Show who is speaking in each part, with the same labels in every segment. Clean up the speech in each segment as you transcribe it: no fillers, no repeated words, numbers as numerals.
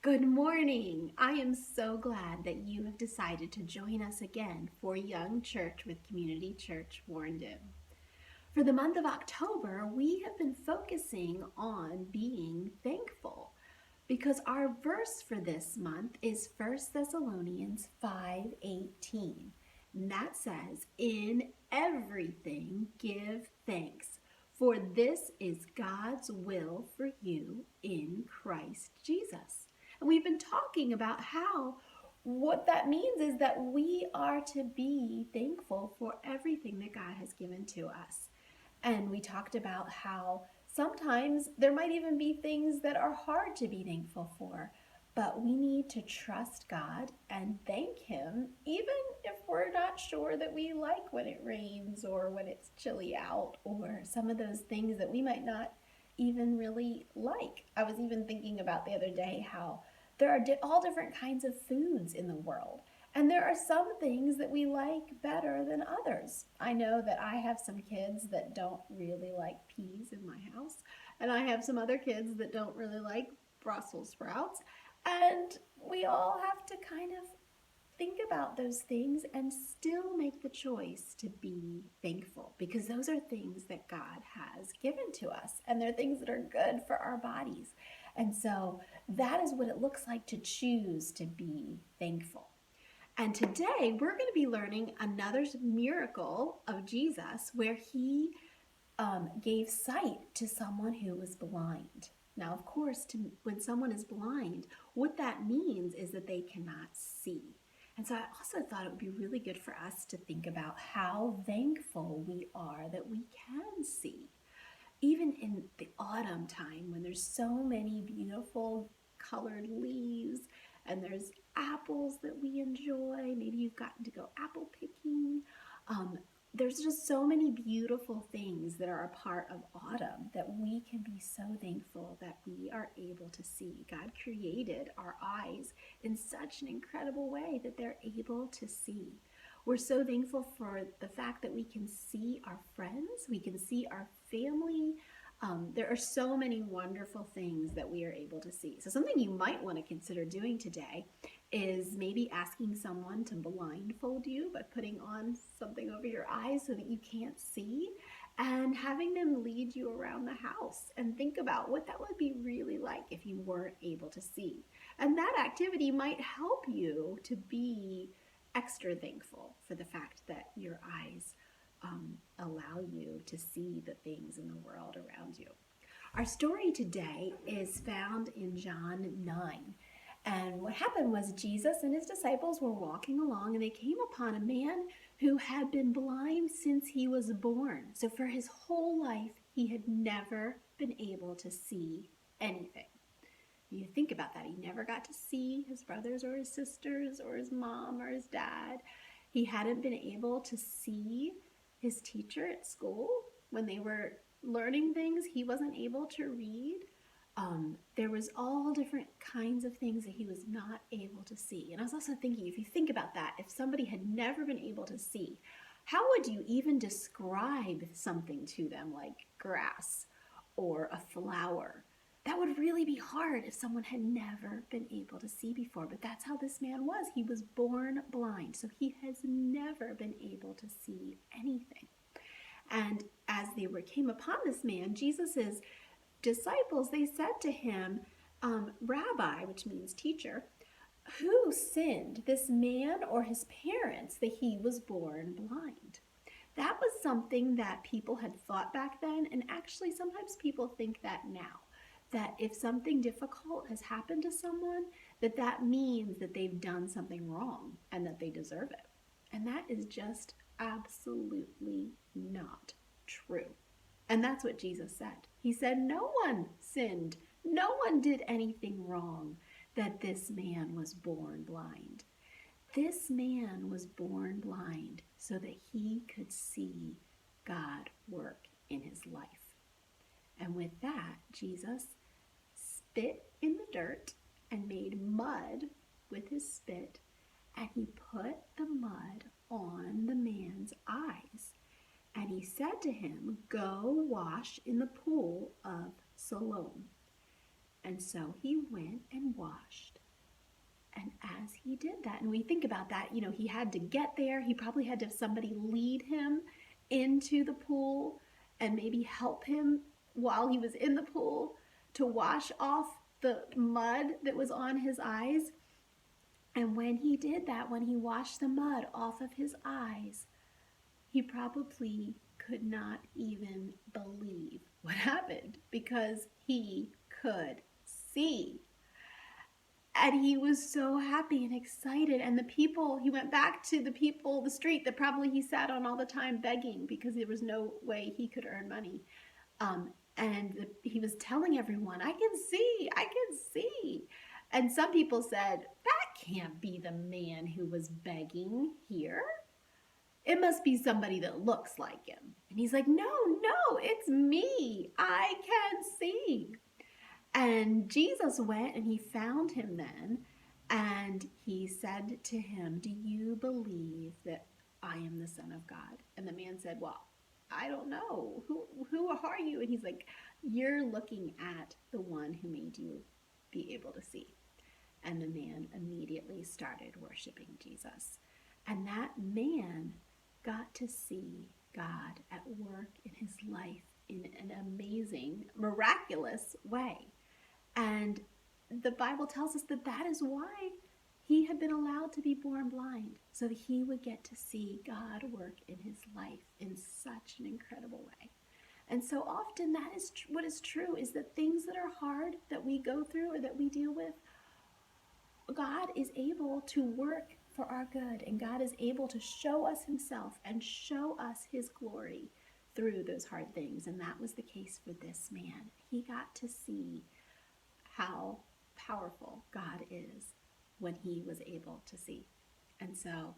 Speaker 1: Good morning. I am so glad that you have decided to join us again for Young Church with Community Church Warndon. For the month of October, we have been focusing on being thankful because our verse for this month is 1 Thessalonians 5:18. And that says, "In everything give thanks, for this is God's will for you in Christ Jesus." And we've been talking about how what that means is that we are to be thankful for everything that God has given to us. And we talked about how sometimes there might even be things that are hard to be thankful for, but we need to trust God and thank Him, even if we're not sure that we like when it rains or when it's chilly out or some of those things that we might not even really like. I was even thinking about the other day how there are all different kinds of foods in the world. And there are some things that we like better than others. I know that I have some kids that don't really like peas in my house, and I have some other kids that don't really like Brussels sprouts. And we all have to kind of think about those things and still make the choice to be thankful, because those are things that God has given to us, and they're things that are good for our bodies. And so that is what it looks like to choose to be thankful. And today we're going to be learning another miracle of Jesus where he gave sight to someone who was blind. Now, of course, when someone is blind, what that means is that they cannot see. And so I also thought it would be really good for us to think about how thankful we are that we can see. Even in the autumn time when there's so many beautiful colored leaves and there's apples that we enjoy. Maybe you've gotten to go apple picking. There's just so many beautiful things that are a part of autumn that we can be so thankful that we are able to see. God created our eyes in such an incredible way that they're able to see. We're so thankful for the fact that we can see our friends, we can see our family. There are so many wonderful things that we are able to see. So something you might want to consider doing today is maybe asking someone to blindfold you by putting on something over your eyes so that you can't see, and having them lead you around the house and think about what that would be really like if you weren't able to see. And that activity might help you to be extra thankful for the fact that your eyes allow you to see the things in the world around you. Our story today is found in John 9. And what happened was Jesus and his disciples were walking along and they came upon a man who had been blind since he was born. So for his whole life, he had never been able to see anything. You think about that. He never got to see his brothers or his sisters or his mom or his dad. He hadn't been able to see his teacher at school when they were learning things. He wasn't able to read. There was all different kinds of things that he was not able to see. And I was also thinking, if you think about that, if somebody had never been able to see, how would you even describe something to them like grass or a flower? That would really be hard if someone had never been able to see before. But that's how this man was. He was born blind, so he has never been able to see anything. And as they came upon this man, Jesus's disciples, they said to him, Rabbi, which means teacher, who sinned, this man or his parents, that he was born blind? That was something that people had thought back then, and actually sometimes people think that now. That if something difficult has happened to someone, that means that they've done something wrong and that they deserve it. And that is just absolutely not true. And that's what Jesus said. He said, no one sinned. No one did anything wrong, that this man was born blind. This man was born blind so that he could see God work in his life. And with that, Jesus spit in the dirt and made mud with his spit, and he put the mud on the man's eyes. And he said to him, go wash in the pool of Siloam. And so he went and washed. And as he did that, and we think about that, he had to get there. He probably had to have somebody lead him into the pool and maybe help him while he was in the pool to wash off the mud that was on his eyes. And when he did that, when he washed the mud off of his eyes, he probably could not even believe what happened because he could see. And he was so happy and excited. And the people, he went back to the street that probably he sat on all the time begging because there was no way he could earn money. He was telling everyone, I can see, I can see. And some people said, that can't be the man who was begging here. It must be somebody that looks like him. And he's like, no, it's me. I can see. And Jesus went and he found him then, and he said to him, do you believe that I am the Son of God? And the man said, well, I don't know. Who are you? And he's like, you're looking at the one who made you be able to see. And the man immediately started worshiping Jesus. And that man got to see God at work in his life in an amazing, miraculous way. And the Bible tells us that that is why he had been allowed to be born blind, so that he would get to see God work in his life in such an incredible way. And so often that is what is true, is that things that are hard that we go through or that we deal with, God is able to work for our good, and God is able to show us himself and show us his glory through those hard things. And that was the case for this man. He got to see how powerful God is when he was able to see. And so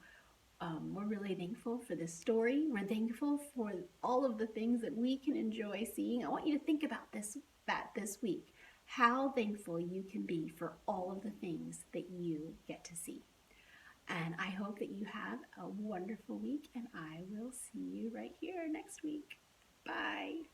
Speaker 1: we're really thankful for this story. We're thankful for all of the things that we can enjoy seeing. I want you to think about this week, how thankful you can be for all of the things that you get to see. And I hope that you have a wonderful week, and I will see you right here next week. Bye.